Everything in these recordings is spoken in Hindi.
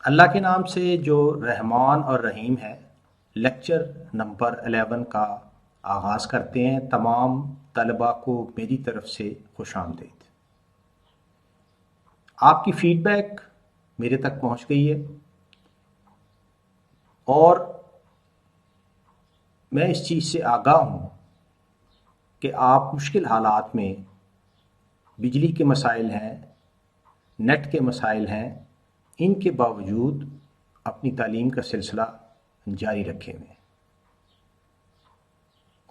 अल्लाह के नाम से जो रहमान और रहीम है। लेक्चर नंबर 11 का आगाज़ करते हैं। तमाम तलबा को मेरी तरफ से खुशामदीद। आपकी फ़ीडबैक मेरे तक पहुंच गई है और मैं इस चीज़ से आगाह हूं कि आप मुश्किल हालात में बिजली के मसाइल हैं, नेट के मसाइल हैं, इनके बावजूद अपनी तालीम का सिलसिला जारी रखे हुए हैं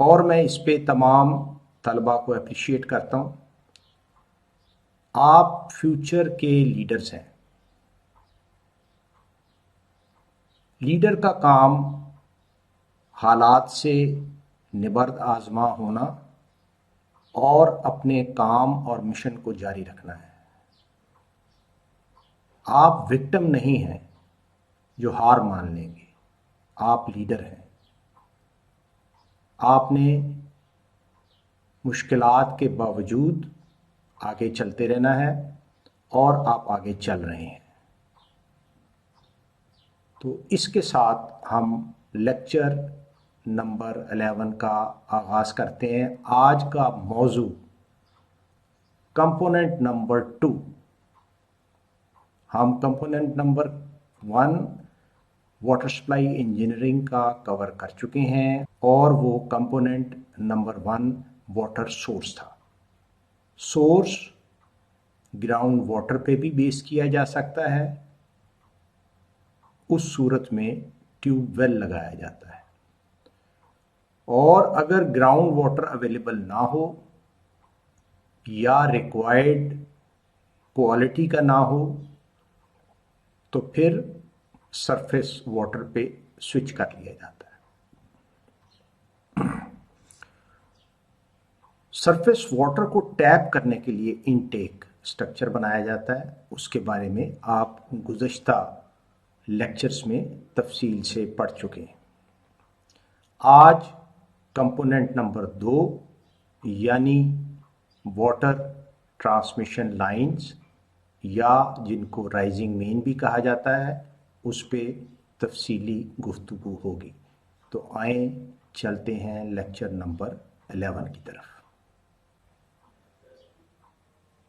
और मैं इस पे तमाम तलबा को अप्रिशिएट करता हूँ। आप फ्यूचर के लीडर्स हैं। लीडर का काम हालात से निबर्द आज़मा होना और अपने काम और मिशन को जारी रखना है। आप विक्टिम नहीं हैं जो हार मान लेंगे, आप लीडर हैं। आपने मुश्किलात के बावजूद आगे चलते रहना है और आप आगे चल रहे हैं। तो इसके साथ हम लेक्चर नंबर 11 का आगाज़ करते हैं। आज का मौजू कंपोनेंट नंबर 2। हम component number 1 water supply engineering का कवर कर चुके हैं और वो कंपोनेंट नंबर 1 वाटर सोर्स था। सोर्स ग्राउंड वाटर पे भी बेस किया जा सकता है, उस सूरत में ट्यूबवेल लगाया जाता है। और अगर ग्राउंड वाटर अवेलेबल ना हो या रिक्वायर्ड क्वालिटी का ना हो तो फिर सरफेस वाटर पे स्विच कर लिया जाता है। सरफेस वाटर को टैप करने के लिए इनटेक स्ट्रक्चर बनाया जाता है। उसके बारे में आप गुज़श्ता लेक्चर्स में तफसील से पढ़ चुके हैं। आज कंपोनेंट नंबर 2 यानी वाटर ट्रांसमिशन लाइंस या जिनको राइजिंग मेन भी कहा जाता है, उस पे तफसीली गुफ्तगू होगी। तो आए चलते हैं लेक्चर नंबर 11 की तरफ।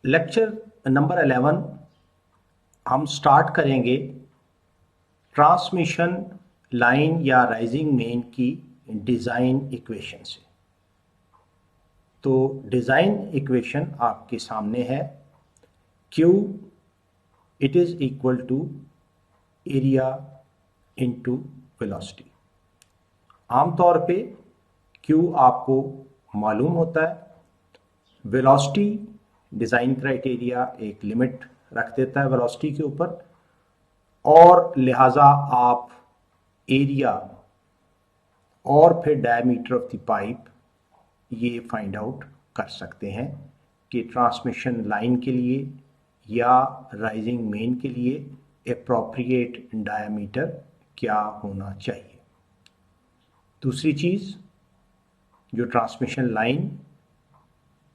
लेक्चर नंबर 11 हम स्टार्ट करेंगे ट्रांसमिशन लाइन या राइजिंग मेन की डिज़ाइन इक्वेशन से। तो डिज़ाइन इक्वेशन आपके सामने है। Q it is equal to area into velocity. आमतौर पे Q आपको मालूम होता है। वेलोसिटी डिज़ाइन क्राइटेरिया एक लिमिट रख देता है वेलोसिटी के ऊपर और लिहाजा आप एरिया और फिर डायमीटर ऑफ द पाइप ये फाइंड आउट कर सकते हैं कि ट्रांसमिशन लाइन के लिए या राइजिंग मेन के लिए एप्रोप्रिएट डायमीटर क्या होना चाहिए। दूसरी चीज़ जो ट्रांसमिशन लाइन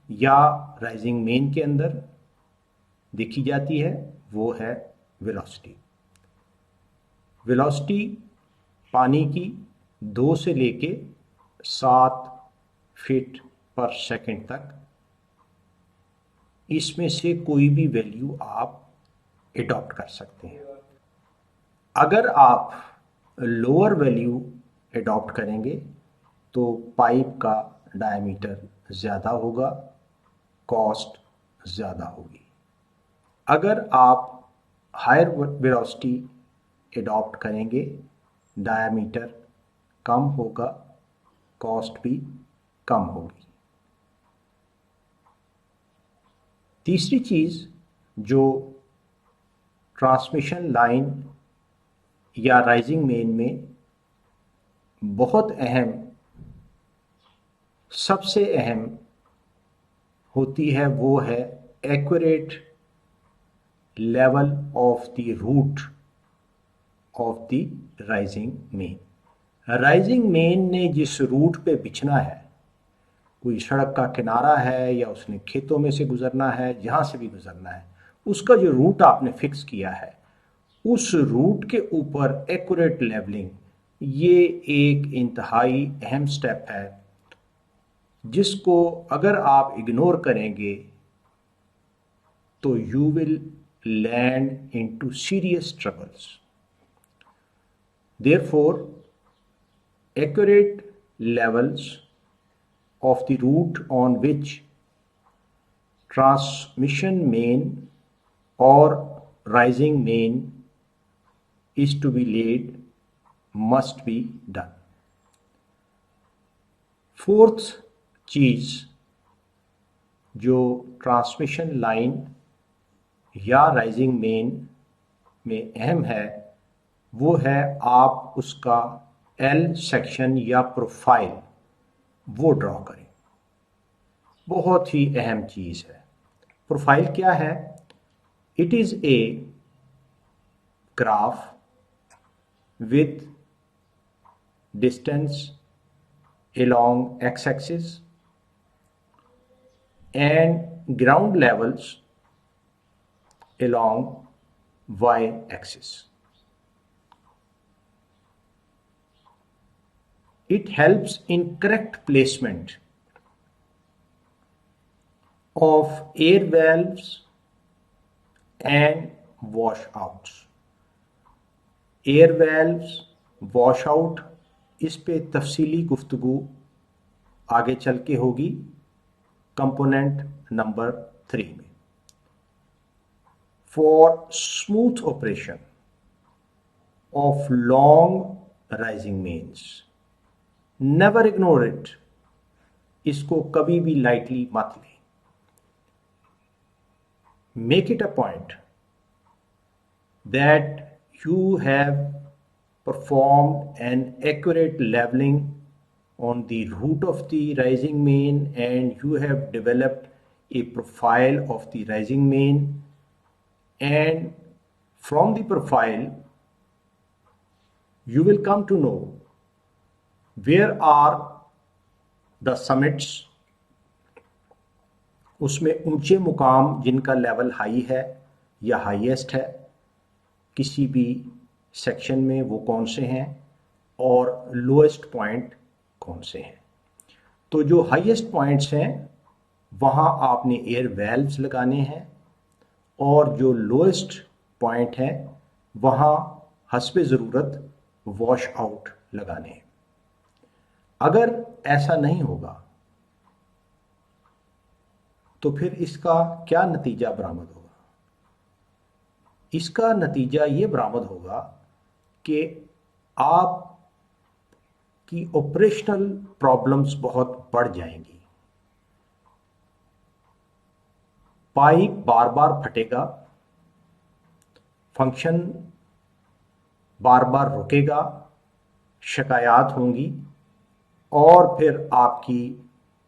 या राइजिंग मेन के अंदर देखी जाती है वो है वेलोसिटी। वेलोसिटी पानी की 2 से लेके 7 फीट पर सेकंड तक, इसमें से कोई भी वैल्यू आप एडॉप्ट कर सकते हैं। अगर आप लोअर वैल्यू एडॉप्ट करेंगे तो पाइप का डायमीटर ज़्यादा होगा, कॉस्ट ज़्यादा होगी। अगर आप हायर वेलोसिटी एडॉप्ट करेंगे, डायमीटर कम होगा, कॉस्ट भी कम होगी। तीसरी चीज़ जो ट्रांसमिशन लाइन या राइजिंग मेन में बहुत अहम, सबसे अहम होती है वो है accurate level of the route of the rising main. Rising main ने जिस रूट पे बिछना है, कोई सड़क का किनारा है या उसने खेतों में से गुजरना है, जहाँ से भी गुजरना है, उसका जो रूट आपने फिक्स किया है उस रूट के ऊपर एक्यूरेट लेवलिंग, ये एक इंतहाई अहम स्टेप है जिसको अगर आप इग्नोर करेंगे तो you will land into serious troubles. Therefore, accurate levels of the route on which transmission main or rising main is to be laid must be done. Fourth चीज जो ट्रांसमिशन लाइन या राइजिंग मेन में अहम है वो है आप उसका एल सेक्शन या प्रोफाइल वो ड्रॉ करें। बहुत ही अहम चीज है। प्रोफाइल क्या है? It is a graph with distance along x-axis and ground levels along y-axis. It helps in correct placement of air valves and washouts. Air valves, wash out, इस पे तफसीली गुफ्तगू आगे चल के होगी कंपोनेंट नंबर 3 में। For smooth operation of long rising mains, never ignore it, इसको कभी भी लाइटली मत लें। Make it a point that you have performed an accurate leveling on the root of the rising main and you have developed a profile of the rising main, and from the profile you will come to know where are the summits, उसमें ऊंचे मुकाम जिनका लेवल हाई है या हाईएस्ट है किसी भी सेक्शन में वो कौन से हैं और लोएस्ट पॉइंट कौन से हैं। तो जो हाईएस्ट पॉइंट्स हैं वहाँ आपने एयर वेल्व्स लगाने हैं और जो लोएस्ट पॉइंट हैं वहाँ हस्बे ज़रूरत वॉश आउट लगाने हैं। अगर ऐसा नहीं होगा तो फिर इसका क्या नतीजा बरामद होगा? इसका नतीजा ये बरामद होगा कि आप की ऑपरेशनल प्रॉब्लम्स बहुत बढ़ जाएंगी। पाइप बार बार फटेगा, फंक्शन बार बार रुकेगा, शिकायत होंगी और फिर आपकी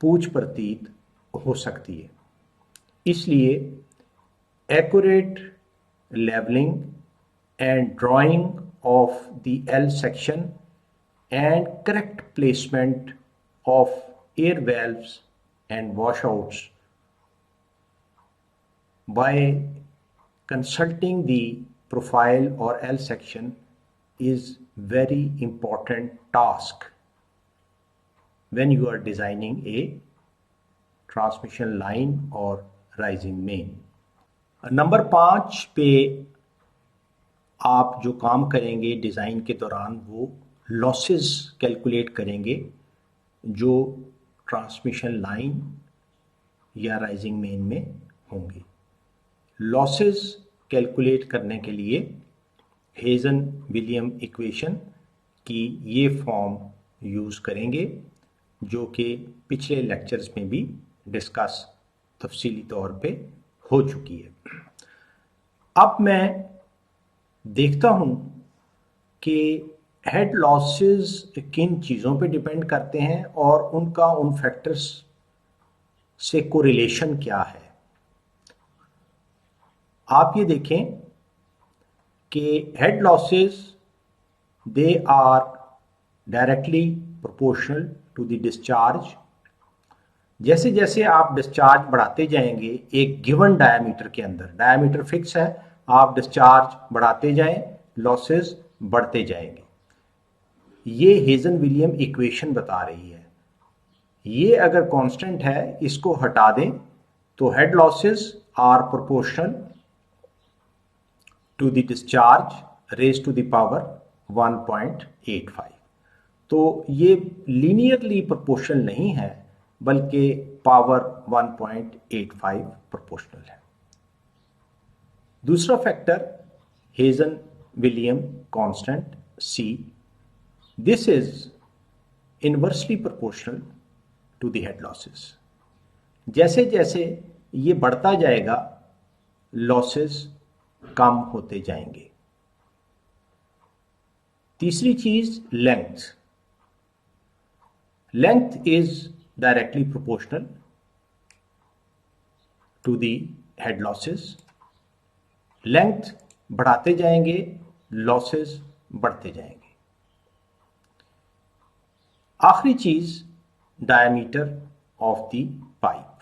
पूछ परतीत हो सकती है। इसलिए accurate leveling and drawing of the L section and correct placement of air valves and washouts by consulting the profile or L section is very important task when you are designing a transmission line or rising main. Number 5 पे आप जो काम करेंगे डिज़ाइन के दौरान वो लॉसेस कैलकुलेट करेंगे जो ट्रांसमिशन लाइन या राइजिंग मेन में होंगे। लॉसेस कैलकुलेट करने के लिए हेजन विलियम इक्वेशन की ये फॉर्म यूज़ करेंगे जो कि पिछले लेक्चर्स में भी डिस्कस तफसीली तौर पे हो चुकी है। अब मैं देखता हूं कि हेड लॉसेस किन चीज़ों पे डिपेंड करते हैं और उनका उन फैक्टर्स से कोरिलेशन क्या है। आप ये देखें कि head losses they are directly proportional to the discharge. जैसे जैसे आप डिस्चार्ज बढ़ाते जाएंगे एक गिवन डायमीटर के अंदर, डायमीटर फिक्स है, आप डिस्चार्ज बढ़ाते जाएं, लॉसेस बढ़ते जाएंगे। ये हेजन विलियम इक्वेशन बता रही है। ये अगर कांस्टेंट है, इसको हटा दें तो head losses are proportional to the discharge raise to the power 1.85। तो ये लीनियरली प्रोपोर्शनल नहीं है, बल्कि पावर 1.85 प्रोपोर्शनल है। दूसरा factor Hazen William constant C, this is inversely proportional to the head losses. जैसे जैसे ये बढ़ता जाएगा, लॉसेस कम होते जाएंगे। तीसरी चीज length. Length is directly proportional to the head losses. Length बढ़ाते जाएंगे, लॉसेस बढ़ते जाएंगे। आखिरी चीज diameter of the pipe.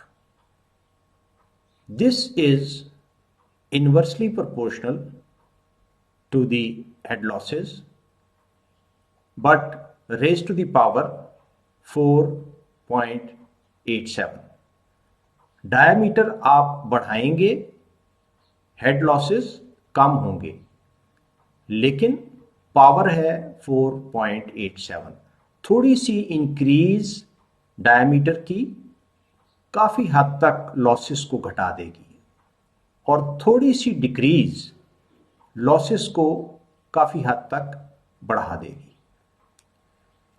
This is inversely proportional to the head losses but raised to the power 4.87। डायमीटर आप बढ़ाएंगे, हेड लॉसेस कम होंगे, लेकिन पावर है 4.87। थोड़ी सी इंक्रीज डायमीटर की काफी हद तक लॉसेस को घटा देगी, और थोड़ी सी डिक्रीज लॉसेस को काफी हद तक बढ़ा देगी।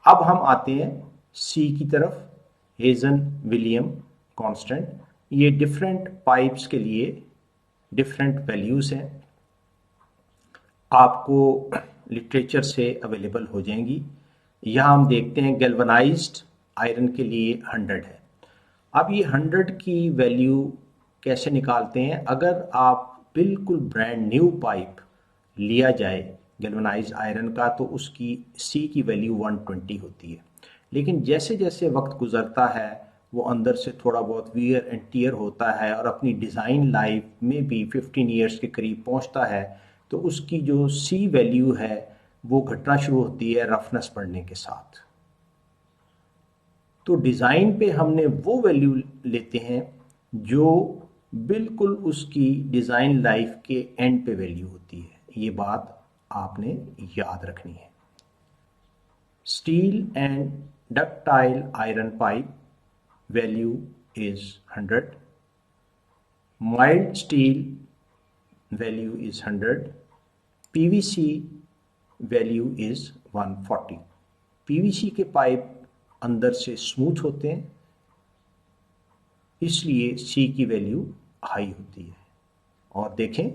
अब हम आते हैं C की तरफ, हेजन विलियम कांस्टेंट। ये डिफरेंट पाइप्स के लिए डिफरेंट वैल्यूज हैं, आपको लिटरेचर से अवेलेबल हो जाएंगी। यहाँ हम देखते हैं गैल्वनाइज्ड आयरन के लिए 100 है। अब ये 100 की वैल्यू कैसे निकालते हैं? अगर आप बिल्कुल ब्रांड न्यू पाइप लिया जाए गैल्वनाइज्ड आयरन का, तो उसकी C की वैल्यू 120 होती है। लेकिन जैसे जैसे वक्त गुजरता है, वो अंदर से थोड़ा बहुत वियर एंड टियर होता है, और अपनी डिज़ाइन लाइफ में भी 15 ईयर्स के करीब पहुंचता है, तो उसकी जो C वैल्यू है वो घटना शुरू होती है रफनेस बढ़ने के साथ। तो डिज़ाइन पे हमने वो वैल्यू लेते हैं जो बिल्कुल उसकी डिज़ाइन लाइफ के एंड पे वैल्यू होती है। ये बात आपने याद रखनी है। Steel and ductile iron pipe value is 100, mild steel value is 100, PVC value is 140। PVC के पाइप अंदर से स्मूथ होते हैं, इसलिए C की वैल्यू हाई होती है। और देखें,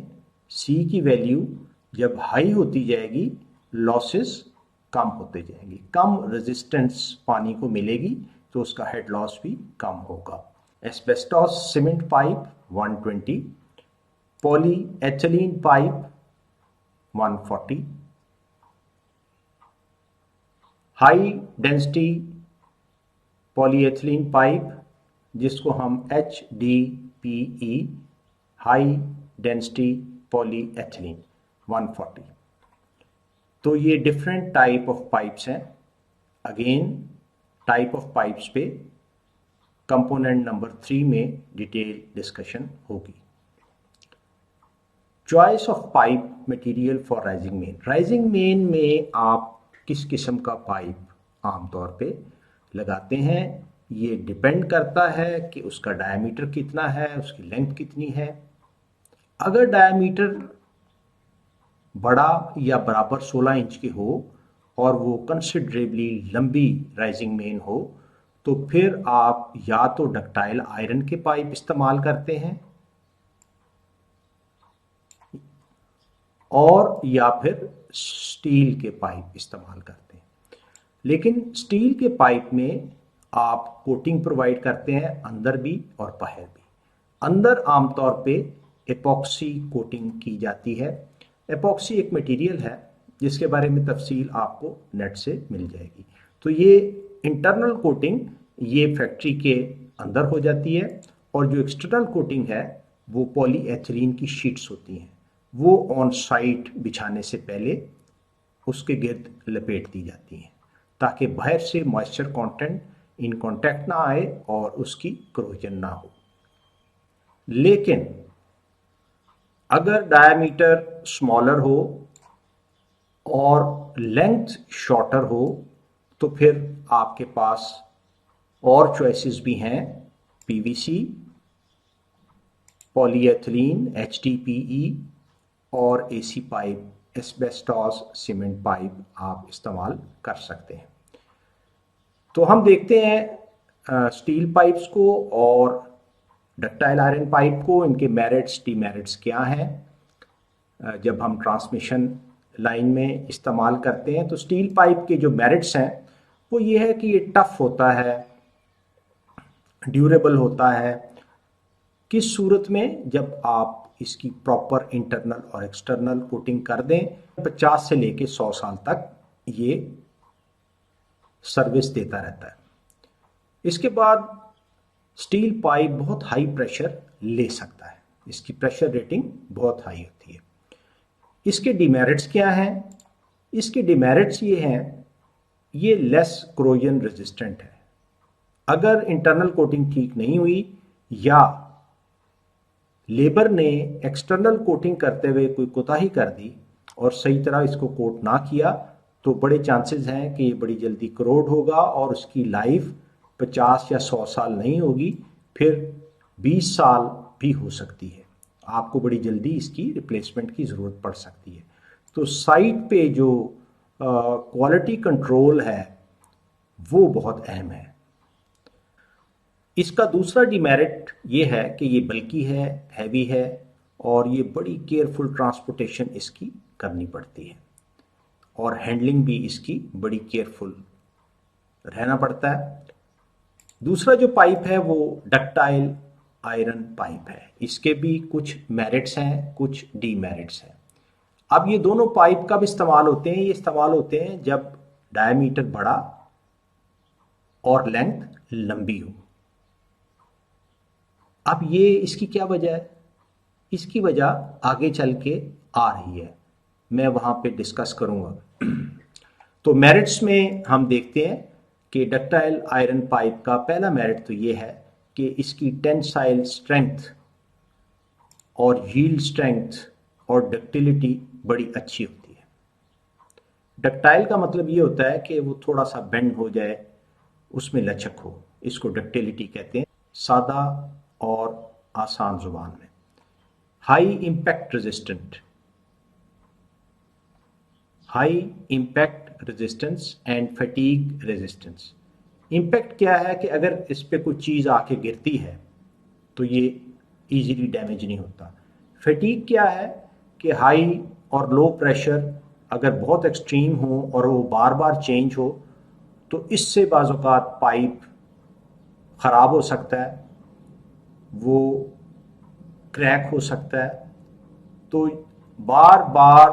C की वैल्यू जब हाई होती जाएगी, लॉसेस कम होते जाएंगे, कम रेजिस्टेंस पानी को मिलेगी, तो उसका हेड लॉस भी कम होगा। Asbestos cement pipe 120, polyethylene pipe 140, high density polyethylene pipe, जिसको हम HDPE हाई डेंसिटी पॉलीएथिलीन 140। तो ये डिफरेंट टाइप ऑफ पाइप्स हैं। अगेन टाइप ऑफ पाइप्स पे कंपोनेंट नंबर 3 में डिटेल डिस्कशन होगी। Choice of pipe material for rising main. Rising main में आप किस किस्म का पाइप आमतौर पे लगाते हैं, ये डिपेंड करता है कि उसका डायमीटर कितना है, उसकी लेंथ कितनी है। अगर डायमीटर बड़ा या बराबर 16 इंच के हो और वो कंसिडरेबली लंबी राइजिंग मेन हो, तो फिर आप या तो डक्टाइल आयरन के पाइप इस्तेमाल करते हैं, और या फिर स्टील के पाइप इस्तेमाल करते हैं। लेकिन स्टील के पाइप में आप कोटिंग प्रोवाइड करते हैं, अंदर भी और बाहर भी। अंदर आमतौर पे एपॉक्सी कोटिंग की जाती है। एपॉक्सी एक मटेरियल है जिसके बारे में तफसील आपको नेट से मिल जाएगी। तो ये इंटरनल कोटिंग ये फैक्ट्री के अंदर हो जाती है, और जो एक्सटर्नल कोटिंग है वो पॉलीएथिलीन की शीट्स होती हैं। वो ऑन साइट बिछाने से पहले उसके गिर्द लपेट दी जाती हैं ताकि बाहर से मॉइस्चर कंटेंट इन कांटेक्ट ना आए और उसकी क्रोजन ना हो। लेकिन अगर डायमीटर स्मॉलर हो और लेंथ शॉर्टर हो तो फिर आपके पास और चॉइसेस भी हैं, पीवीसी, पॉलीएथिलीन, एचडीपीई और AC pipe, asbestos cement pipe आप इस्तेमाल कर सकते हैं। तो हम देखते हैं स्टील पाइप्स को और डक्टाइल आयरन पाइप को, इनके मेरिट्स डीमेरिट्स क्या हैं। जब हम ट्रांसमिशन लाइन में इस्तेमाल करते हैं तो स्टील पाइप के जो मेरिट्स हैं वो ये है कि ये टफ होता है, ड्यूरेबल होता है। किस सूरत में? जब आप इसकी प्रॉपर इंटरनल और एक्सटर्नल कोटिंग कर दें, 50 से लेके 100 साल तक ये सर्विस देता रहता है। इसके बाद स्टील पाइप बहुत हाई प्रेशर ले सकता है, इसकी प्रेशर रेटिंग बहुत हाई होती है। इसके डिमेरिट्स क्या हैं? इसके डिमेरिट्स ये हैं, ये लेस क्रोजन रेजिस्टेंट है। अगर इंटरनल कोटिंग ठीक नहीं हुई या लेबर ने एक्सटर्नल कोटिंग करते हुए कोई कोताही कर दी और सही तरह इसको कोट ना किया तो बड़े चांसेस हैं कि ये बड़ी जल्दी करोड होगा और उसकी लाइफ 50 या 100 साल नहीं होगी, फिर 20 साल भी हो सकती है। आपको बड़ी जल्दी इसकी रिप्लेसमेंट की ज़रूरत पड़ सकती है। तो साइट पे जो क्वालिटी कंट्रोल है वो बहुत अहम है। इसका दूसरा डिमेरिट ये है कि ये बल्कि है, हैवी है और ये बड़ी केयरफुल ट्रांसपोर्टेशन इसकी करनी पड़ती है और हैंडलिंग भी इसकी बड़ी केयरफुल रहना पड़ता है। दूसरा जो पाइप है वो डक्टाइल आयरन पाइप है। इसके भी कुछ मेरिट्स हैं, कुछ डीमेरिट्स हैं। अब ये दोनों पाइप कब इस्तेमाल होते हैं? ये इस्तेमाल होते हैं जब डायमीटर बड़ा और लेंथ लंबी हो। अब ये इसकी क्या वजह है? इसकी वजह आगे चल के आ रही है, मैं वहां पे डिस्कस करूंगा। तो मेरिट्स में हम देखते हैं कि डक्टाइल आयरन पाइप का पहला मेरिट तो ये है कि इसकी टेंसाइल स्ट्रेंथ और यील्ड स्ट्रेंथ और डक्टिलिटी बड़ी अच्छी होती है। डक्टाइल का मतलब ये होता है कि वो थोड़ा सा बेंड हो जाए, उसमें लचक हो, इसको डक्टिलिटी कहते हैं सादा और आसान जुबान में। High impact resistant, high impact resistance and fatigue resistance. Impact क्या है कि अगर इस पे कोई चीज़ आके गिरती है तो ये इजीली डैमेज नहीं होता। फटीग क्या है कि हाई और लो प्रेशर अगर बहुत एक्सट्रीम हो और वो बार बार चेंज हो तो इससे बाज़ औक़ात पाइप ख़राब हो सकता है, वो क्रैक हो सकता है। तो बार बार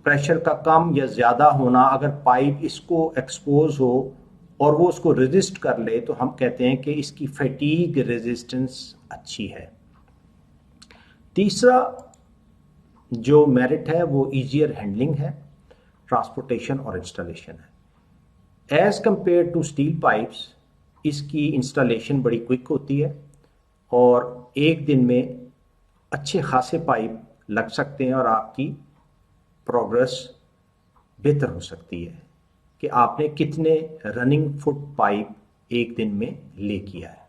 प्रेशर का कम या ज़्यादा होना, अगर पाइप इसको एक्सपोज हो और वो उसको रेजिस्ट कर ले तो हम कहते हैं कि इसकी फटीग रेजिस्टेंस अच्छी है। तीसरा जो मेरिट है वो ईजियर हैंडलिंग है, ट्रांसपोर्टेशन और इंस्टॉलेशन है। As compare to steel pipes इसकी इंस्टॉलेशन बड़ी क्विक होती है और एक दिन में अच्छे खासे पाइप लग सकते हैं और आपकी प्रोग्रेस बेहतर हो सकती है कि आपने कितने रनिंग फुट पाइप एक दिन में ले किया है।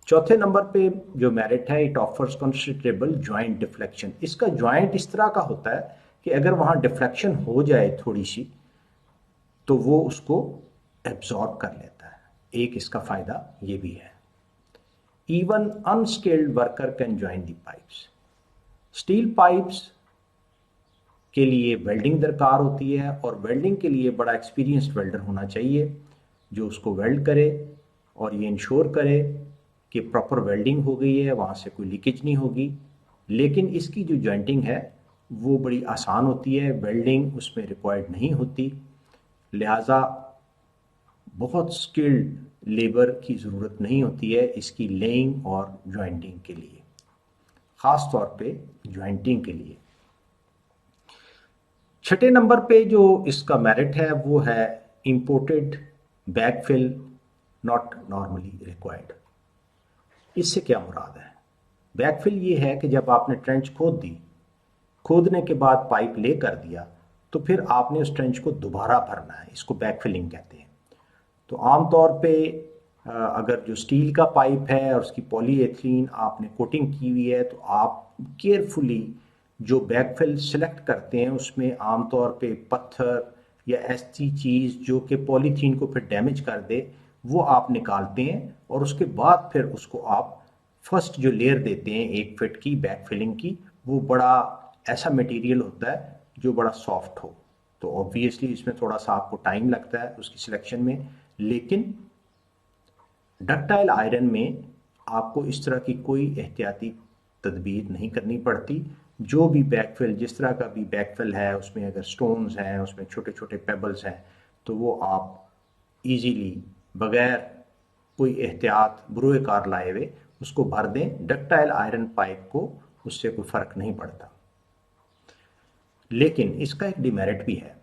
चौथे नंबर पे जो मेरिट है, it offers considerable joint deflection. इसका जॉइंट इस तरह का होता है कि अगर वहाँ डिफ्लेक्शन हो जाए थोड़ी सी तो वो उसको एब्जॉर्ब कर लेता है। एक इसका फ़ायदा ये भी है। Even unskilled worker can join the pipes. Steel pipes के लिए वेल्डिंग दरकार होती है और वेल्डिंग के लिए बड़ा एक्सपीरियंस्ड वेल्डर होना चाहिए जो उसको वेल्ड करे और ये इंश्योर करे कि प्रॉपर वेल्डिंग हो गई है, वहाँ से कोई लीकेज नहीं होगी। लेकिन इसकी जो जॉइंटिंग है वो बड़ी आसान होती है, वेल्डिंग उसमें रिक्वायर्ड नहीं होती, लिहाजा बहुत स्किल्ड लेबर की ज़रूरत नहीं होती है इसकी लेइंग और जॉइंटिंग के लिए, ख़ास तौर पे जॉइंटिंग के लिए। छठे नंबर पे जो इसका मेरिट है वो है imported backfill not normally required. इससे क्या मुराद है? बैकफिल ये है कि जब आपने ट्रेंच खोद दी, खोदने के बाद पाइप ले कर दिया, तो फिर आपने उस ट्रेंच को दोबारा भरना है, इसको बैकफिलिंग कहते हैं। तो आमतौर पे अगर जो स्टील का पाइप है और उसकी पॉलीएथिलीन आपने कोटिंग की हुई है, तो आप केयरफुली जो बैकफिल सिलेक्ट करते हैं उसमें आमतौर पे पत्थर या ऐसी चीज़ जो कि पॉलीथीन को फिर डैमेज कर दे वो आप निकालते हैं, और उसके बाद फिर उसको आप फर्स्ट जो लेयर देते हैं 1 फीट की बैकफिलिंग की, वो बड़ा ऐसा मटेरियल होता है जो बड़ा सॉफ्ट हो। तो ऑब्वियसली इसमें थोड़ा सा आपको टाइम लगता है उसकी सिलेक्शन में, लेकिन डक्टाइल आयरन में आपको इस तरह की कोई एहतियाती तदबीर नहीं करनी पड़ती। जो भी बैकफिल, जिस तरह का भी बैकफिल है, उसमें अगर स्टोन्स हैं, उसमें छोटे छोटे पेबल्स हैं, तो वो आप इजीली बगैर कोई एहतियात बुरे कार लाए हुए उसको भर दें। डक्टाइल आयरन पाइप को उससे कोई फ़र्क नहीं पड़ता। लेकिन इसका एक डिमेरिट भी है,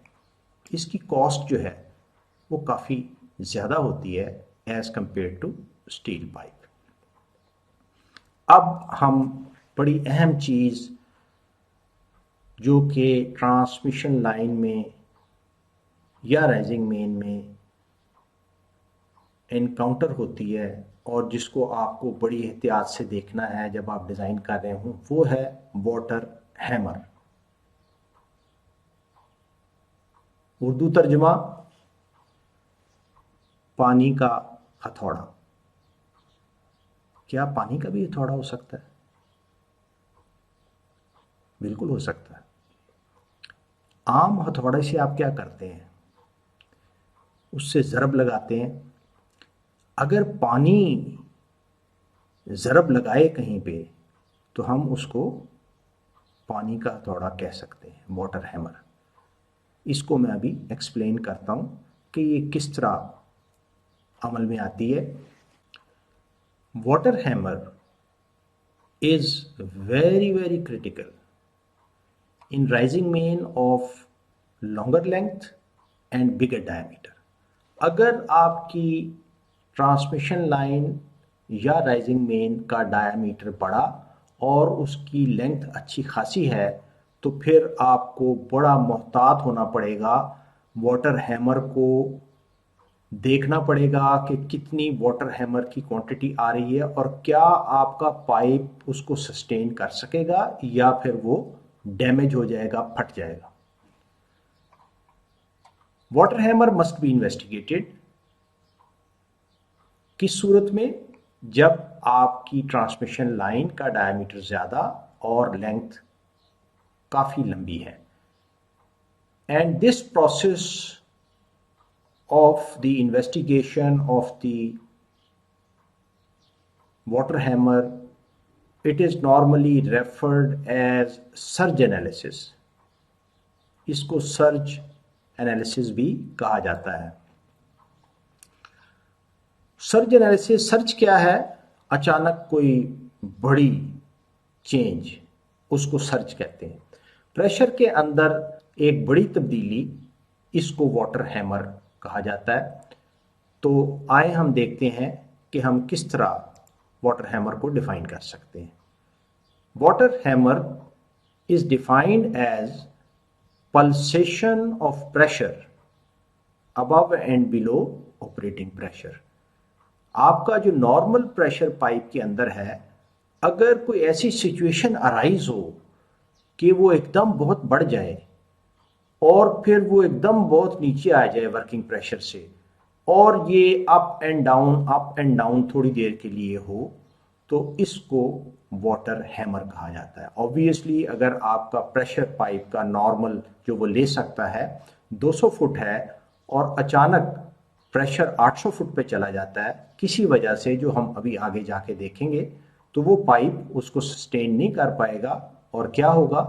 इसकी कॉस्ट जो है वो काफ़ी ज़्यादा होती है as compare to steel pipe. अब हम बड़ी अहम चीज़ जो कि ट्रांसमिशन लाइन में या राइजिंग मेन में इनकाउंटर होती है और जिसको आपको बड़ी एहतियात से देखना है जब आप डिज़ाइन कर रहे हों, वो है वाटर हैमर। उर्दू तर्जुमा पानी का हथौड़ा। क्या पानी का भी हथौड़ा हो सकता है? बिल्कुल हो सकता है। आम हथौड़े से आप क्या करते हैं? उससे ज़रब लगाते हैं। अगर पानी ज़रब लगाए कहीं पे तो हम उसको पानी का हथौड़ा कह सकते हैं, वाटर हैमर। इसको मैं अभी एक्सप्लेन करता हूँ कि ये किस तरह अमल में आती है। Water hammer is very critical in rising main of longer length and bigger diameter। अगर आपकी ट्रांसमिशन लाइन या राइजिंग मेन का डायमीटर बड़ा और उसकी लेंथ अच्छी खासी है, तो फिर आपको बड़ा मोहतात होना पड़ेगा। वाटर हैमर को देखना पड़ेगा कि कितनी वाटर हैमर की क्वांटिटी आ रही है और क्या आपका पाइप उसको सस्टेन कर सकेगा या फिर वो डैमेज हो जाएगा, फट जाएगा। Water hammer must be investigated किस सूरत में? जब आपकी ट्रांसमिशन लाइन का डायमीटर ज़्यादा और लेंथ काफ़ी लंबी है। And this process of the investigation of the water hammer, it is normally referred as surge analysis। इसको सर्ज एनालिसिस भी कहा जाता है। सर्ज एनालिसिस, सर्ज क्या है? अचानक कोई बड़ी चेंज, उसको सर्ज कहते हैं। प्रेशर के अंदर एक बड़ी तब्दीली, इसको वाटर हैमर कहा जाता है। तो आए हम देखते हैं कि हम किस तरह वाटर हैमर को डिफाइन कर सकते हैं। Water hammer is defined as pulsation of pressure above and below operating pressure. आपका जो नॉर्मल प्रेशर पाइप के अंदर है, अगर कोई ऐसी सिचुएशन अराइज हो कि वो एकदम बहुत बढ़ जाए और फिर वो एकदम बहुत नीचे आ जाए वर्किंग प्रेशर से, और ये अप एंड डाउन थोड़ी देर के लिए हो, तो इसको वाटर हैमर कहा जाता है। ऑब्वियसली अगर आपका प्रेशर पाइप का नॉर्मल जो वो ले सकता है 200 फुट है और अचानक प्रेशर 800 फुट पे चला जाता है किसी वजह से, जो हम अभी आगे जाके देखेंगे, तो वो पाइप उसको सस्टेन नहीं कर पाएगा और क्या होगा?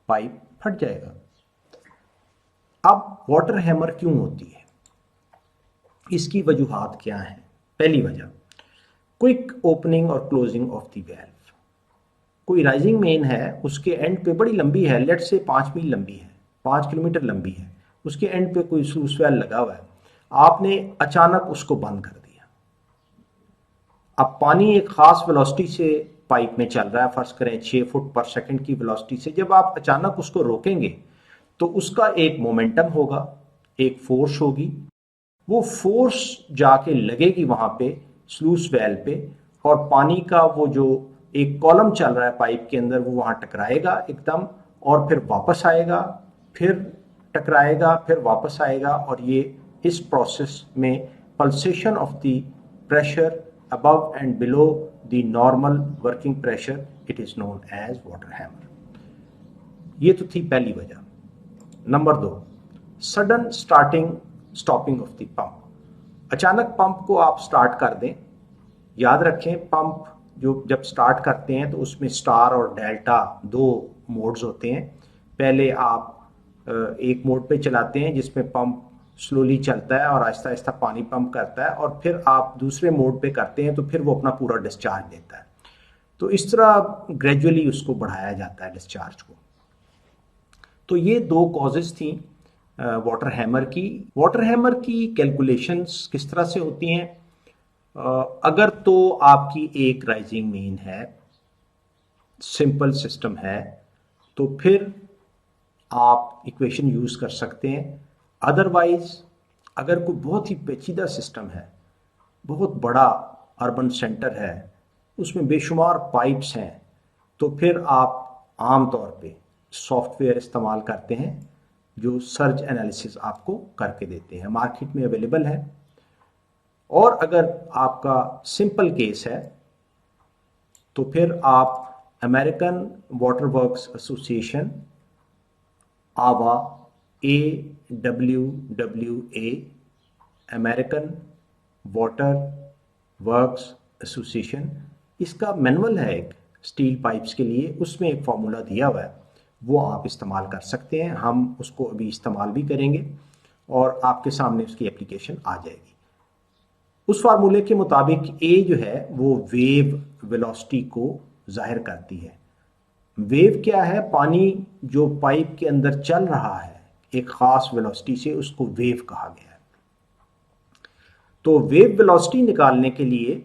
पाइप फट जाएगा। अब वाटर हैमर क्यों होती है? इसकी वजूहात क्या हैं? पहली वजह, क्विक ओपनिंग और क्लोजिंग ऑफ द वैल्व। कोई राइजिंग मेन है, उसके एंड पे बड़ी लंबी है, लेट से 5 मील लंबी है, 5 किलोमीटर लंबी है, उसके एंड पे कोई स्लूइस वेल लगा हुआ है, आपने अचानक उसको बंद कर दिया। अब पानी एक खास वेलोसिटी से पाइप में चल रहा है, फर्ज करें 6 फुट पर सेकंड की वेलोसिटी से, जब आप अचानक उसको रोकेंगे तो उसका एक मोमेंटम होगा, एक फोर्स होगी, वो फोर्स जाके लगेगी वहां पे स्लूइस वेल पे, और पानी का वो जो एक कॉलम चल रहा है पाइप के अंदर वो वहां टकराएगा एकदम, और फिर वापस आएगा, फिर टकराएगा, फिर वापस आएगा, और ये इस प्रोसेस में pulsation of the pressure above and below the normal working pressure, it is known as water hammer. ये तो थी पहली वजह। Number 2, sudden stopping of the pump. अचानक पंप को आप स्टार्ट कर दें। याद रखें, पंप जो जब स्टार्ट करते हैं तो उसमें स्टार और डेल्टा 2 मोड्स होते हैं। पहले आप एक मोड पे चलाते हैं जिसमें पंप स्लोली चलता है और आहिस्ता आहिस्ता पानी पंप करता है, और फिर आप दूसरे मोड पे करते हैं तो फिर वो अपना पूरा डिस्चार्ज देता है। तो इस तरह ग्रेजुअली उसको बढ़ाया जाता है डिस्चार्ज को। तो ये 2 कॉजेज थी वाटर हैमर की। वाटर हैमर की कैलकुलेशंस किस तरह से होती हैं? अगर तो आपकी एक राइजिंग मेन है, सिंपल सिस्टम है, तो फिर आप इक्वेशन यूज कर सकते हैं। अदरवाइज अगर कोई बहुत ही पेचीदा सिस्टम है, बहुत बड़ा अर्बन सेंटर है, उसमें बेशुमार पाइप्स हैं, तो फिर आप आम तौर पे सॉफ्टवेयर इस्तेमाल करते हैं जो सर्ज एनालिसिस आपको करके देते हैं, मार्केट में अवेलेबल है। और अगर आपका सिंपल केस है तो फिर आप अमेरिकन वाटर वर्क्स एसोसिएशन, आवा, AWWA, American water works association, इसका मैनुअल है एक स्टील पाइप्स के लिए, उसमें एक फार्मूला दिया हुआ है, वो आप इस्तेमाल कर सकते हैं। हम उसको अभी इस्तेमाल भी करेंगे और आपके सामने उसकी एप्लीकेशन आ जाएगी। उस फार्मूले के मुताबिक A जो है वो वेव वेलोसिटी को जाहिर करती है। वेव क्या है? पानी जो पाइप के अंदर चल रहा है एक खास वेलोसिटी से, उसको वेव कहा गया है। तो वेव वेलोसिटी निकालने के लिए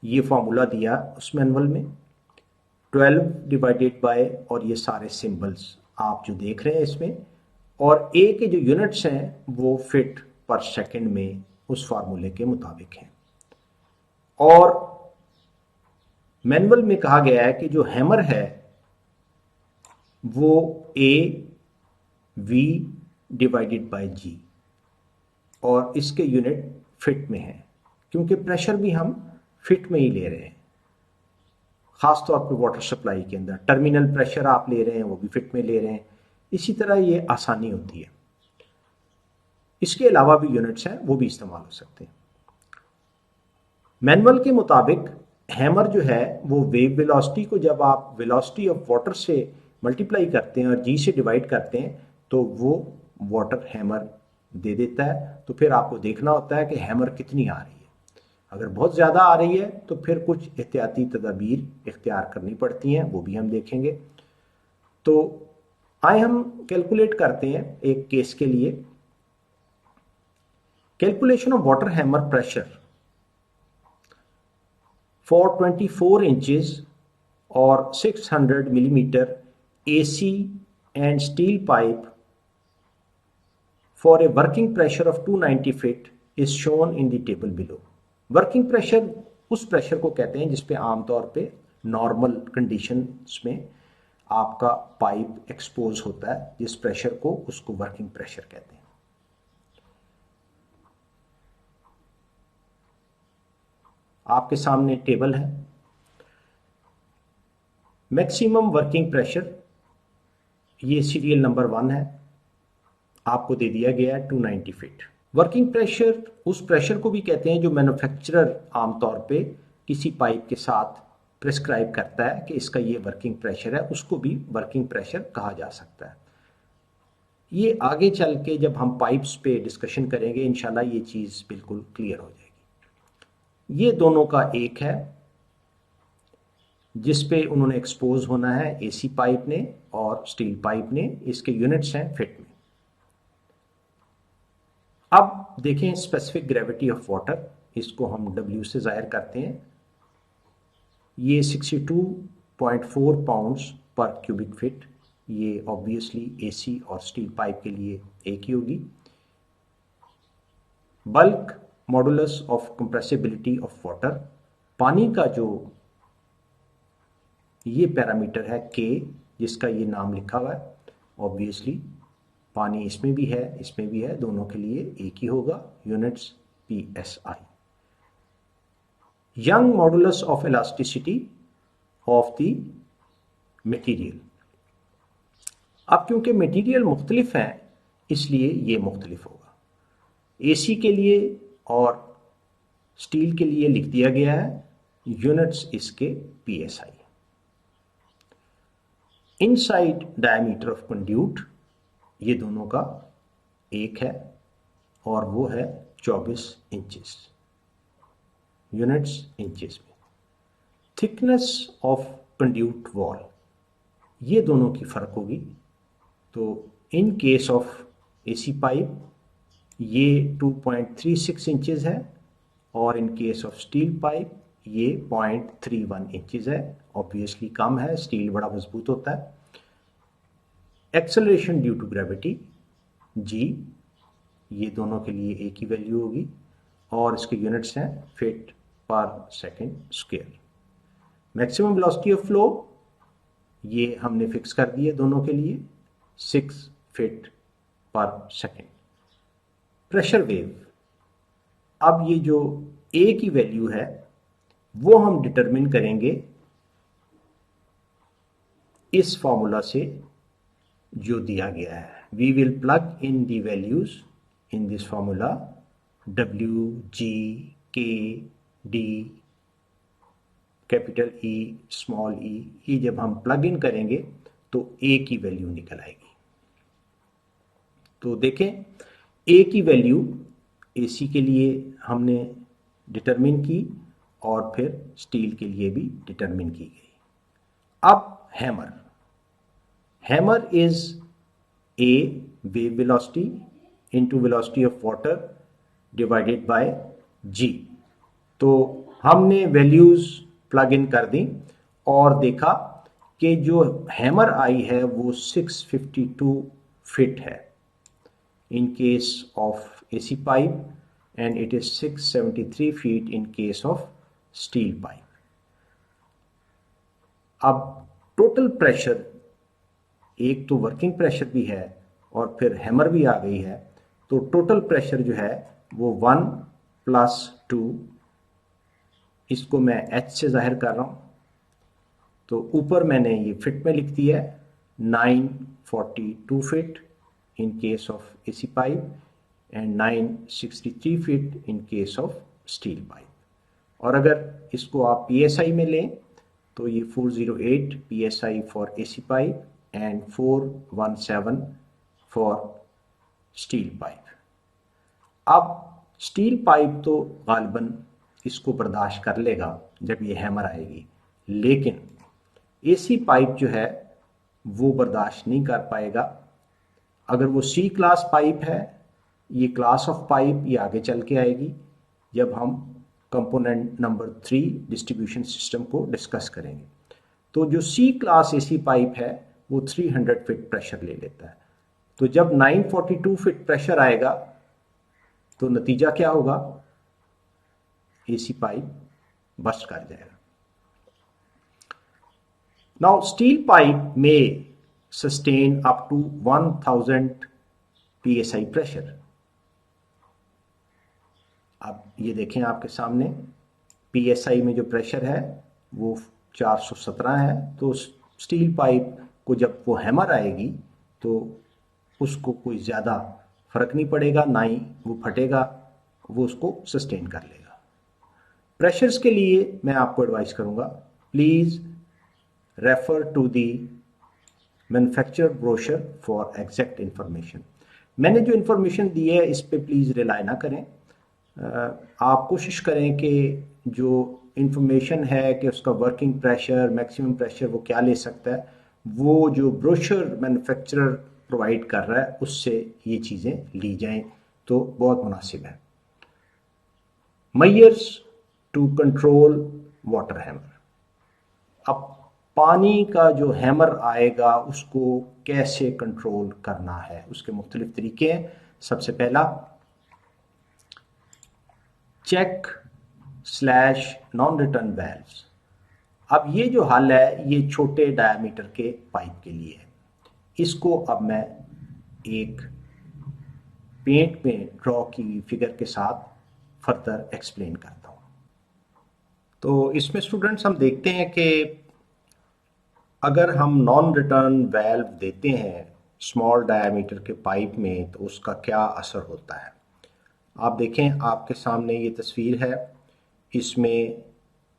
ये फॉर्मूला दिया उस मैनुअल में, 12 डिवाइडेड बाय, और ये सारे सिंबल्स आप जो देख रहे हैं इसमें, और A के जो यूनिट्स हैं वो फीट पर सेकंड में उस फार्मूले के मुताबिक हैं। और मैनुअल में कहा गया है कि जो हैमर है वो AV डिवाइडेड बाय G, और इसके यूनिट फिट में है, क्योंकि प्रेशर भी हम फिट में ही ले रहे हैं। खास तौर पे वाटर सप्लाई के अंदर टर्मिनल प्रेशर आप ले रहे हैं वो भी फिट में ले रहे हैं। इसी तरह ये आसानी होती है। इसके अलावा भी यूनिट्स हैं, वो भी इस्तेमाल हो सकते हैं। मैनुअल के मुताबिक हैमर जो है वो वेव वेलोसिटी को जब आप वेलोसिटी ऑफ वाटर से मल्टीप्लाई करते हैं और G से डिवाइड करते हैं तो वो वाटर हैमर दे देता है। तो फिर आपको देखना होता है कि हैमर कितनी आ रही है। अगर बहुत ज़्यादा आ रही है तो फिर कुछ एहतियाती तदाबीर इख्तियार करनी पड़ती हैं, वो भी हम देखेंगे। तो आए हम कैलकुलेट करते हैं एक केस के लिए। Calculation of water hammer pressure for 24 inches और 600 millimetre AC and steel pipe for a working pressure of 290 feet is shown in the table below. Working pressure उस प्रेशर को कहते हैं जिसपे आमतौर पे नॉर्मल कंडीशंस में आपका पाइप एक्सपोज होता है, जिस प्रेशर को उसको वर्किंग प्रेशर कहते हैं। आपके सामने टेबल है। मैक्सिमम वर्किंग प्रेशर ये सीरियल नंबर 1 है, आपको दे दिया गया है 290 फीट। वर्किंग प्रेशर उस प्रेशर को भी कहते हैं जो मैन्युफैक्चरर आमतौर पे किसी पाइप के साथ प्रिस्क्राइब करता है कि इसका ये वर्किंग प्रेशर है, उसको भी वर्किंग प्रेशर कहा जा सकता है। ये आगे चल के जब हम पाइप्स पे डिस्कशन करेंगे इंशाल्लाह ये चीज़ बिल्कुल क्लियर हो जाएगी। ये दोनों का एक है। जिस पे उन्होंने एक्सपोज होना है एसी पाइप ने और स्टील पाइप ने। इसके यूनिट्स हैं फिट में। अब देखें स्पेसिफिक ग्रेविटी ऑफ वाटर, इसको हम W से जाहिर करते हैं। ये 62.4 पाउंड्स पर क्यूबिक फिट, ये ऑब्वियसली एसी और स्टील पाइप के लिए एक ही होगी। Bulk modulus of compressibility of water, पानी का जो ये पैरामीटर है K, जिसका ये नाम लिखा हुआ है, ऑब्वियसली पानी इसमें भी है इसमें भी है, दोनों के लिए एक ही होगा, units PSI। Young modulus of elasticity of the material, अब क्योंकि मटेरियल मुख्तलिफ हैं इसलिए ये मुख्तलिफ होगा। एसी के लिए और स्टील के लिए लिख दिया गया है यूनिट्स इसके PSI। Inside diameter of conduit, ये दोनों का एक है और वो है 24 इंचेस, यूनिट्स इंचेस में। थिकनेस ऑफ कंड्यूट वॉल, ये दोनों की फर्क होगी। तो in case of AC pipe ये 2.36 इंचेस है और in case of steel pipe ये 0.31 इंचेस है, ऑब्वियसली कम है, स्टील बड़ा मजबूत होता है। Acceleration due to gravity G, ये दोनों के लिए एक ही वैल्यू होगी और इसके यूनिट्स हैं फीट पर second square. Maximum velocity of flow, ये हमने फिक्स कर दिए दोनों के लिए 6 फीट पर सेकेंड। प्रेशर वेव, अब ये जो A की वैल्यू है वो हम डिटरमिन करेंगे इस फॉर्मूला से जो दिया गया है। We will plug in the values in this formula W, G, K, D, capital E, small e, ये जब हम प्लग इन करेंगे तो A की वैल्यू निकल आएगी। तो देखें A की वैल्यू AC के लिए हमने डिटरमिन की और फिर स्टील के लिए भी डिटरमिन की गई। अब hammer is A wave velocity into velocity of water divided by G। तो हमने वैल्यूज प्लग इन कर दी और देखा कि जो हैमर आई है वो 652 फीट है in case of AC pipe and it is 673 feet in case of steel pipe। अब टोटल प्रेशर, एक तो वर्किंग प्रेशर भी है और फिर हैमर भी आ गई है, तो टोटल प्रेशर जो है वो 1 + 2, इसको मैं H से जाहिर कर रहा हूँ। तो ऊपर मैंने ये फिट में लिख दिया है 942 feet in case of AC pipe and 963 feet in case of steel pipe। और अगर इसको आप PSI में लें तो ये 408 PSI for AC pipe and 417 for steel pipe। अब स्टील पाइप तो गालिबन इसको बर्दाश्त कर लेगा जब ये हैमर आएगी, लेकिन AC पाइप जो है वो बर्दाश्त नहीं कर पाएगा। अगर वो C क्लास पाइप है, ये क्लास ऑफ पाइप ये आगे चल के आएगी जब हम कंपोनेंट नंबर 3 डिस्ट्रीब्यूशन सिस्टम को डिस्कस करेंगे। तो जो C क्लास AC पाइप है वो 300 फीट प्रेशर ले लेता है। तो जब 942 फीट प्रेशर आएगा तो नतीजा क्या होगा, AC पाइप बस्ट कर जाएगा। नाउ स्टील पाइप में sustain up to 1000 PSI pressure। अब ये देखें आपके सामने PSI में जो प्रेशर है वो 417 है। तो स्टील पाइप को जब वो हैमर आएगी तो उसको कोई ज़्यादा फर्क नहीं पड़ेगा, ना ही वो फटेगा, वो उसको सस्टेन कर लेगा। प्रेशर्स के लिए मैं आपको एडवाइस करूँगा, please refer to the manufacturer brochure for exact information. मैंने जो इंफॉर्मेशन दी है इस पे प्लीज़ रिलाई ना करें। आप कोशिश करें कि जो इंफॉर्मेशन है कि उसका वर्किंग प्रेशर, मैक्सिमम प्रेशर वो क्या ले सकता है, वो जो ब्रोशर मैन्युफैक्चरर प्रोवाइड कर रहा है उससे ये चीज़ें ली जाएं तो बहुत मुनासिब है। Measures to control water hammer. अब पानी का जो हैमर आएगा उसको कैसे कंट्रोल करना है, उसके मुख्तलिफ तरीके हैं। सबसे पहला, check slash non return valves. अब ये जो हल है ये छोटे डायमीटर के पाइप के लिए है। इसको अब मैं एक पेंट में ड्रॉ की फिगर के साथ फर्दर एक्सप्लेन करता हूँ। तो इसमें स्टूडेंट्स हम देखते हैं कि अगर हम नॉन रिटर्न वेल्व देते हैं स्मॉल डायमीटर के पाइप में तो उसका क्या असर होता है। आप देखें, आपके सामने ये तस्वीर है, इसमें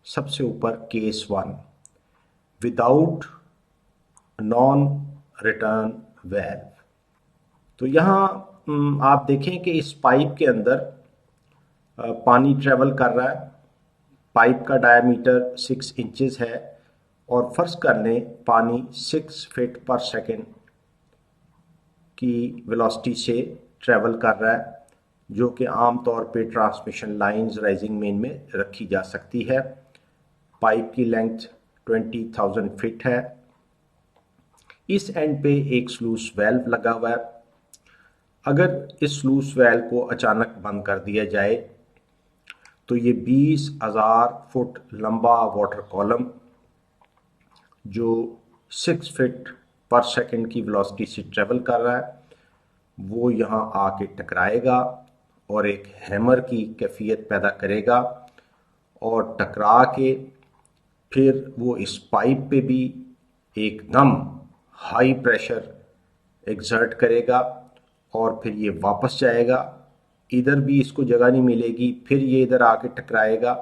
सबसे ऊपर case 1 without non return valve. तो यहाँ आप देखें कि इस पाइप के अंदर पानी ट्रेवल कर रहा है। पाइप का डायमीटर 6 इंचेस है और फर्ज कर लें पानी 6 फीट पर सेकेंड की वेलोसिटी से ट्रेवल कर रहा है, जो कि आम तौर पे ट्रांसमिशन लाइंस राइजिंग मेन में रखी जा सकती है। पाइप की लेंथ 20,000 फीट है। इस एंड पे एक स्लूस वेल्व लगा हुआ है। अगर इस स्लूस वेल्व को अचानक बंद कर दिया जाए तो ये 20,000 फुट लंबा वाटर कॉलम जो 6 फीट पर सेकंड की वेलोसिटी से ट्रेवल कर रहा है वो यहाँ आके टकराएगा और एक हैमर की कैफियत पैदा करेगा और टकरा के फिर वो इस पाइप पे भी एकदम हाई प्रेशर एग्जर्ट करेगा और फिर ये वापस जाएगा। इधर भी इसको जगह नहीं मिलेगी, फिर ये इधर आके टकराएगा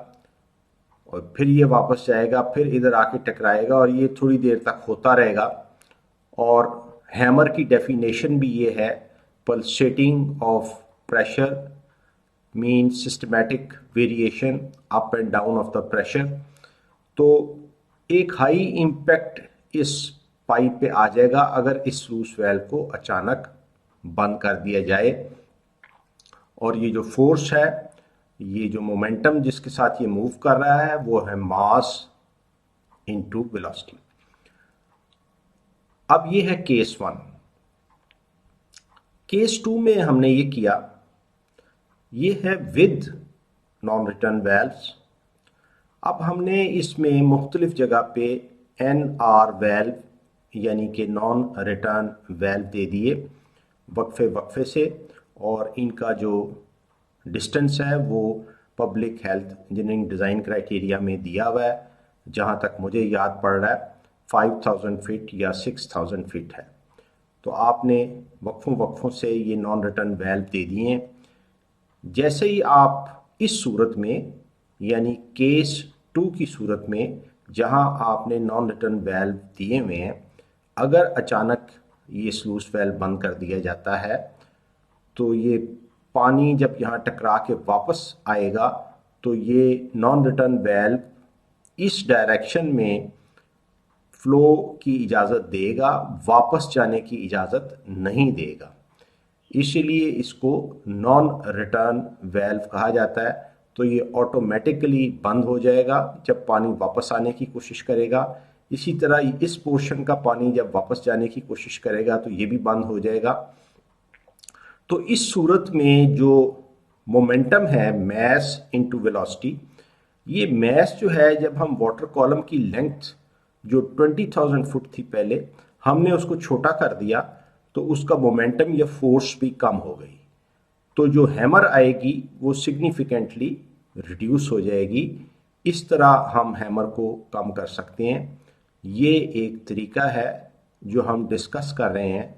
और फिर ये वापस जाएगा, फिर इधर आके टकराएगा और ये थोड़ी देर तक होता रहेगा। और हैमर की डेफिनेशन भी ये है, pulsating of pressure means systematic variation up and down of the pressure. तो एक हाई इम्पैक्ट इस पाइप पे आ जाएगा अगर इस स्लूस वेल्व को अचानक बंद कर दिया जाए। और ये जो फोर्स है, ये जो मोमेंटम जिसके साथ ये मूव कर रहा है वो है मास इनटू वेलोसिटी। अब ये है केस 1। केस 2 में हमने ये किया, ये है विद नॉन रिटर्न वेल्व्स। अब हमने इसमें मुख्तलिफ जगह पे NR वेल्व यानी कि नॉन रिटर्न वेल्व दे दिए वक्फे वक्फे से, और इनका जो डिस्टेंस है वो public health engineering design criteria में दिया हुआ है। जहाँ तक मुझे याद पड़ रहा है 5,000 फीट या 6,000 फीट है। तो आपने वक्फों वक्फों से ये नॉन रिटर्न वेल्व दे दिए। जैसे ही आप इस सूरत में यानी केस 2 की सूरत में जहां आपने नॉन रिटर्न वेल्व दिए हुए हैं, अगर अचानक ये स्लूस वेल्व बंद कर दिया जाता है तो ये पानी जब यहाँ टकरा के वापस आएगा तो ये नॉन रिटर्न वेल्व इस डायरेक्शन में फ्लो की इजाज़त देगा, वापस जाने की इजाज़त नहीं देगा। इसीलिए इसको नॉन रिटर्न वेल्व कहा जाता है। तो ये ऑटोमेटिकली बंद हो जाएगा जब पानी वापस आने की कोशिश करेगा। इसी तरह इस पोर्शन का पानी जब वापस जाने की कोशिश करेगा तो ये भी बंद हो जाएगा। तो इस सूरत में जो मोमेंटम है मैस इनटू वेलोसिटी, ये मैस जो है जब हम वाटर कॉलम की लेंथ जो 20,000 फुट थी पहले, हमने उसको छोटा कर दिया तो उसका मोमेंटम या फोर्स भी कम हो गई। तो जो हैमर आएगी वो सिग्निफिकेंटली रिड्यूस हो जाएगी। इस तरह हम हैमर को कम कर सकते हैं। ये एक तरीका है जो हम डिस्कस कर रहे हैं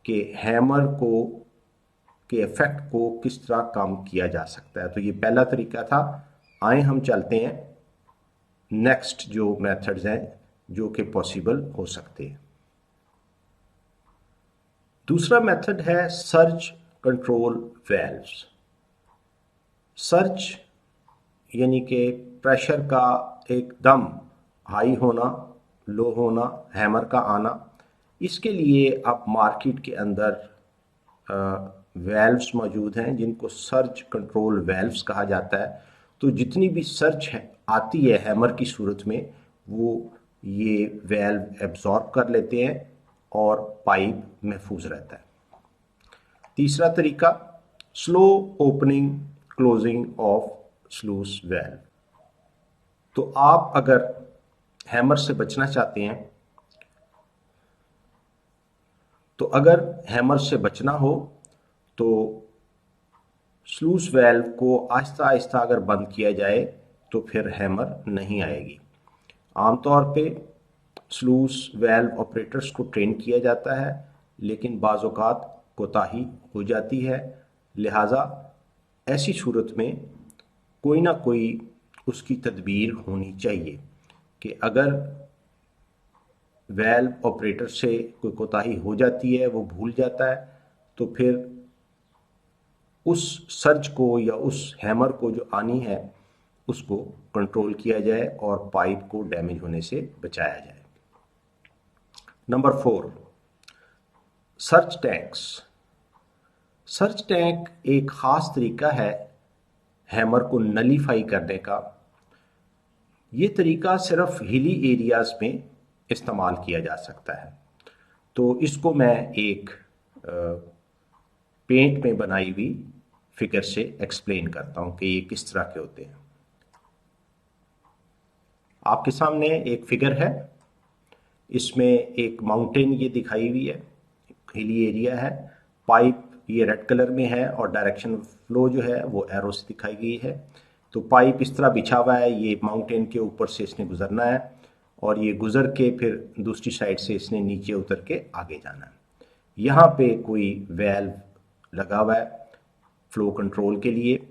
कि हैमर को के इफेक्ट को किस तरह कम किया जा सकता है। तो ये पहला तरीका था। आए हम चलते हैं नेक्स्ट जो मेथड्स हैं जो कि पॉसिबल हो सकते हैं। दूसरा मेथड है सर्ज कंट्रोल वेल्व्स। सर्ज यानी कि प्रेशर का एकदम हाई होना, लो होना, हैमर का आना, इसके लिए अब मार्केट के अंदर वेल्व्स मौजूद हैं जिनको सर्ज कंट्रोल वेल्व्स कहा जाता है। तो जितनी भी सर्ज है आती है हैमर की सूरत में, वो ये वेल्व एब्जॉर्ब कर लेते हैं और पाइप महफूज रहता है। तीसरा तरीका, slow opening closing of sluice valve. तो आप अगर हैमर से बचना चाहते हैं, तो अगर हैमर से बचना हो तो स्लूस वेल्व को आहिस्ता आहिस्ता अगर बंद किया जाए तो फिर हैमर नहीं आएगी। आमतौर पे स्लूस वेल्व ऑपरेटर्स को ट्रेन किया जाता है, लेकिन बाज़ औक़ात कोताही हो जाती है, लिहाजा ऐसी सूरत में कोई ना कोई उसकी तदबीर होनी चाहिए कि अगर वेल्व ऑपरेटर से कोई कोताही हो जाती है, वो भूल जाता है, तो फिर उस सर्ज को या उस हैमर को जो आनी है उसको कंट्रोल किया जाए और पाइप को डैमेज होने से बचाया जाए। Number 4, surge tanks. Surge tank एक ख़ास तरीका है हैमर को नलीफाई करने का। ये तरीका सिर्फ हिली एरियाज़ में इस्तेमाल किया जा सकता है। तो इसको मैं एक पेंट में बनाई हुई फिगर से एक्सप्लेन करता हूँ कि ये किस तरह के होते हैं। आपके सामने एक फिगर है, इसमें एक माउंटेन ये दिखाई हुई है, हिली एरिया है, पाइप ये रेड कलर में है और डायरेक्शन फ्लो जो है वो एरो से दिखाई गई है। तो पाइप इस तरह बिछा हुआ है, ये माउंटेन के ऊपर से इसने गुजरना है और ये गुजर के फिर दूसरी साइड से इसने नीचे उतर के आगे जाना है। यहाँ पे कोई वेल्व लगा हुआ है फ्लो कंट्रोल के लिए।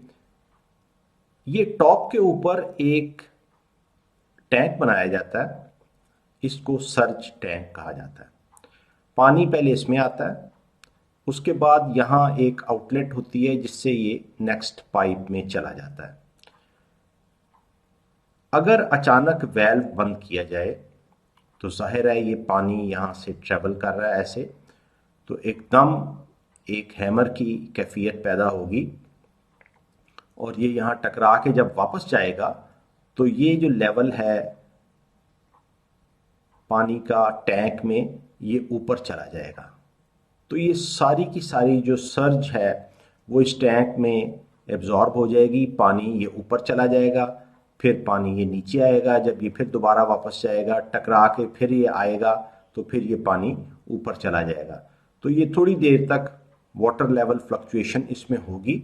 ये टॉप के ऊपर एक टैंक बनाया जाता है, इसको सर्ज टैंक कहा जाता है। पानी पहले इसमें आता है, उसके बाद यहाँ एक आउटलेट होती है जिससे ये नेक्स्ट पाइप में चला जाता है। अगर अचानक वेल्व बंद किया जाए तो जाहिर है ये पानी यहाँ से ट्रेवल कर रहा है ऐसे, तो एकदम एक हैमर की कैफियत पैदा होगी और ये यहाँ टकरा के जब वापस जाएगा तो ये जो लेवल है पानी का टैंक में, ये ऊपर चला जाएगा। तो ये सारी की सारी जो सर्ज है वो इस टैंक में एब्जॉर्ब हो जाएगी, पानी ये ऊपर चला जाएगा, फिर पानी ये नीचे आएगा, जब ये फिर दोबारा वापस जाएगा टकरा के फिर ये आएगा तो फिर ये पानी ऊपर चला जाएगा। तो ये थोड़ी देर तक वाटर लेवल फ्लक्चुएशन इसमें होगी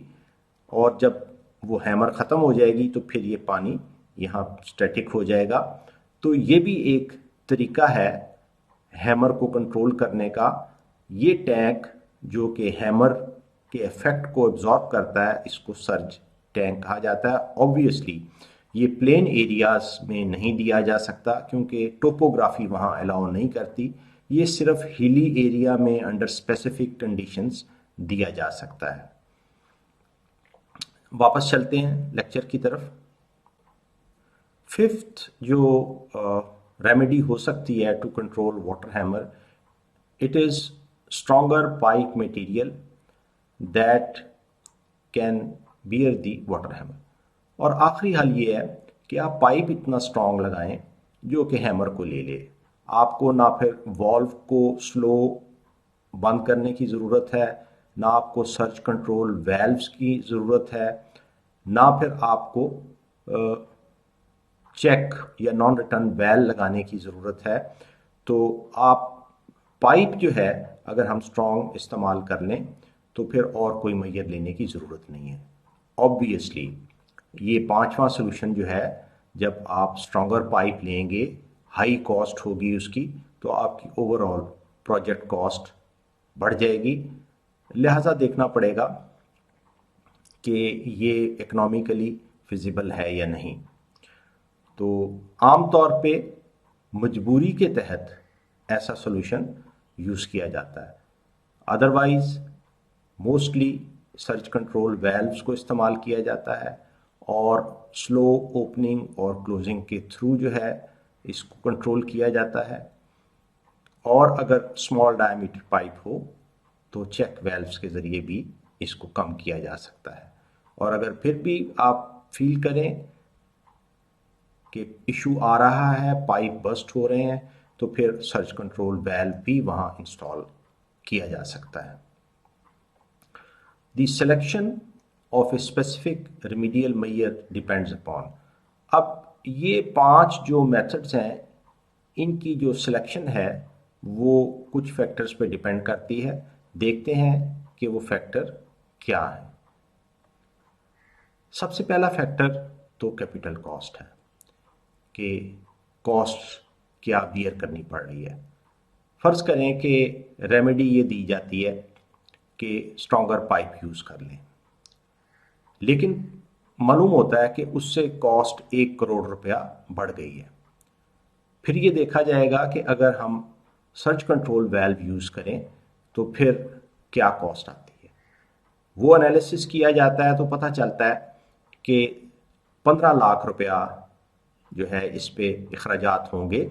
और जब वो हैमर ख़त्म हो जाएगी तो फिर ये पानी यहाँ स्टैटिक हो जाएगा। तो ये भी एक तरीका है हैमर को कंट्रोल करने का। ये टैंक जो कि हैमर के इफेक्ट को एब्जॉर्ब करता है, इसको सर्ज टैंक कहा जाता है। ऑब्वियसली ये प्लेन एरियाज में नहीं दिया जा सकता क्योंकि टोपोग्राफी वहाँ अलाउ नहीं करती, ये सिर्फ हिली एरिया में अंडर स्पेसिफिक कंडीशंस दिया जा सकता है। वापस चलते हैं लेक्चर की तरफ। फिफ्थ जो रेमेडी हो सकती है to control water hammer, it is stronger pipe material that can bear the water hammer. और आखिरी हल ये है कि आप पाइप इतना स्ट्रॉन्ग लगाएं जो कि हैमर को ले ले। आपको ना फिर वॉल्व को स्लो बंद करने की ज़रूरत है, ना आपको सर्ज कंट्रोल वेल्व्स की ज़रूरत है, ना फिर आपको चेक या नॉन रिटर्न वेल लगाने की ज़रूरत है। तो आप पाइप जो है अगर हम स्ट्रॉन्ग इस्तेमाल कर लें तो फिर और कोई मैयर लेने की ज़रूरत नहीं है। ऑब्वियसली ये पांचवा सलूशन जो है, जब आप स्ट्रॉन्गर पाइप लेंगे हाई कॉस्ट होगी उसकी, तो आपकी ओवरऑल प्रोजेक्ट कॉस्ट बढ़ जाएगी। लिहाजा देखना पड़ेगा कि ये इकोनॉमिकली फिजिबल है या नहीं। तो आमतौर पे मजबूरी के तहत ऐसा सॉल्यूशन यूज़ किया जाता है, otherwise mostly surge control valves को इस्तेमाल किया जाता है और स्लो ओपनिंग और क्लोजिंग के थ्रू जो है इसको कंट्रोल किया जाता है। और अगर स्मॉल डायमीटर पाइप हो तो चेक वेल्व्स के ज़रिए भी इसको कम किया जा सकता है। और अगर फिर भी आप फील करें कि इशू आ रहा है, पाइप बस्ट हो रहे हैं, तो फिर सर्ज कंट्रोल वेल्व भी वहाँ इंस्टॉल किया जा सकता है। The selection of a specific remedial measure depends upon. अब ये 5 जो मेथड्स हैं, इनकी जो सिलेक्शन है वो कुछ फैक्टर्स पे डिपेंड करती है। देखते हैं कि वो फैक्टर क्या है। सबसे पहला फैक्टर तो कैपिटल कॉस्ट है कि कॉस्ट क्या बियर करनी पड़ रही है। फ़र्ज़ करें कि रेमेडी ये दी जाती है कि स्ट्रॉन्गर पाइप यूज़ कर लें, लेकिन मालूम होता है कि उससे कॉस्ट 1 करोड़ रुपया बढ़ गई है। फिर ये देखा जाएगा कि अगर हम सर्ज कंट्रोल वेल्व यूज़ करें तो फिर क्या कॉस्ट आती है। वो एनालिसिस किया जाता है तो पता चलता है कि 15 लाख रुपया जो है इस पे अखराजात होंगे।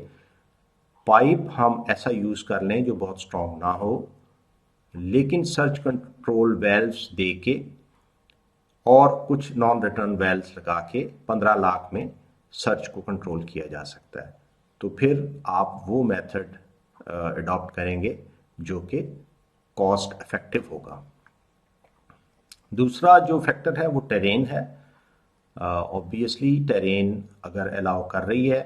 पाइप हम ऐसा यूज़ कर लें जो बहुत स्ट्रॉन्ग ना हो, लेकिन सर्ज कंट्रोल वेल्व्स दे के और कुछ नॉन रिटर्न वेल्व्स लगा के 15 लाख में सर्ज को कंट्रोल किया जा सकता है। तो फिर आप वो मेथड अडॉप्ट करेंगे जो कि कॉस्ट इफेक्टिव होगा। दूसरा जो फैक्टर है वो टेरेन है। ऑब्वियसली टेरेन अगर अलाउ कर रही है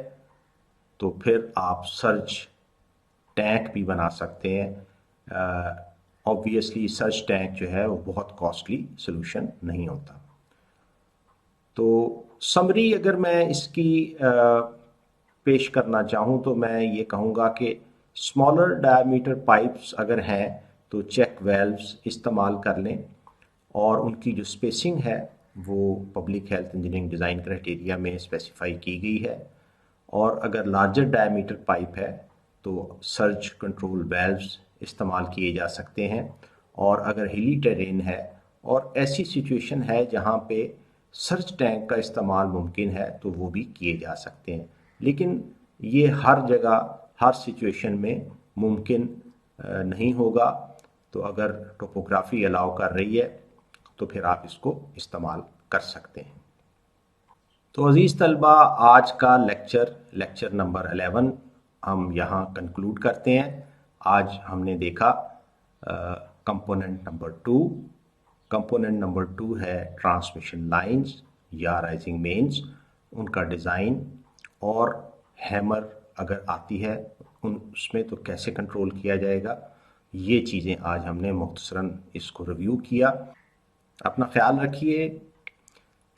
तो फिर आप सर्ज टैंक भी बना सकते हैं। ऑब्वियसली सर्ज टैंक जो है वो बहुत कॉस्टली सोल्यूशन नहीं होता। तो समरी अगर मैं इसकी पेश करना चाहूँ तो मैं ये कहूँगा कि स्मॉलर डायमीटर पाइप्स अगर हैं तो चेक वेल्व्स इस्तेमाल कर लें और उनकी जो स्पेसिंग है वो public health engineering design criteria में स्पेसिफाई की गई है। और अगर लार्जर डायमीटर पाइप है तो सर्ज कंट्रोल वेल्व्स इस्तेमाल किए जा सकते हैं। और अगर हिली टेरेन है और ऐसी सिचुएशन है जहाँ पे सर्ज टैंक का इस्तेमाल मुमकिन है तो वो भी किए जा सकते हैं, लेकिन ये हर जगह हर सिचुएशन में मुमकिन नहीं होगा। तो अगर टोपोग्राफी अलाउ कर रही है तो फिर आप इसको इस्तेमाल कर सकते हैं। तो अज़ीज़ तलबा, आज का लेक्चर नंबर 11 हम यहाँ कंक्लूड करते हैं। आज हमने देखा कंपोनेंट नंबर 2। कंपोनेंट नंबर 2 है ट्रांसमिशन लाइंस या राइजिंग मेन्स, उनका डिज़ाइन और हैमर अगर आती है उसमें तो कैसे कंट्रोल किया जाएगा। ये चीज़ें आज हमने मुख्तसरन इसको रिव्यू किया। अपना ख्याल रखिए,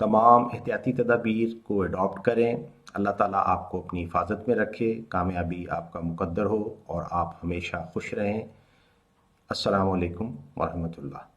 तमाम एहतियाती तदाबीर को अडॉप्ट करें। अल्लाह ताला आपको अपनी हिफाजत में रखे, कामयाबी आपका मुकद्दर हो और आप हमेशा खुश रहें। अस्सलामु अलैकुम वरहमतुल्लाह।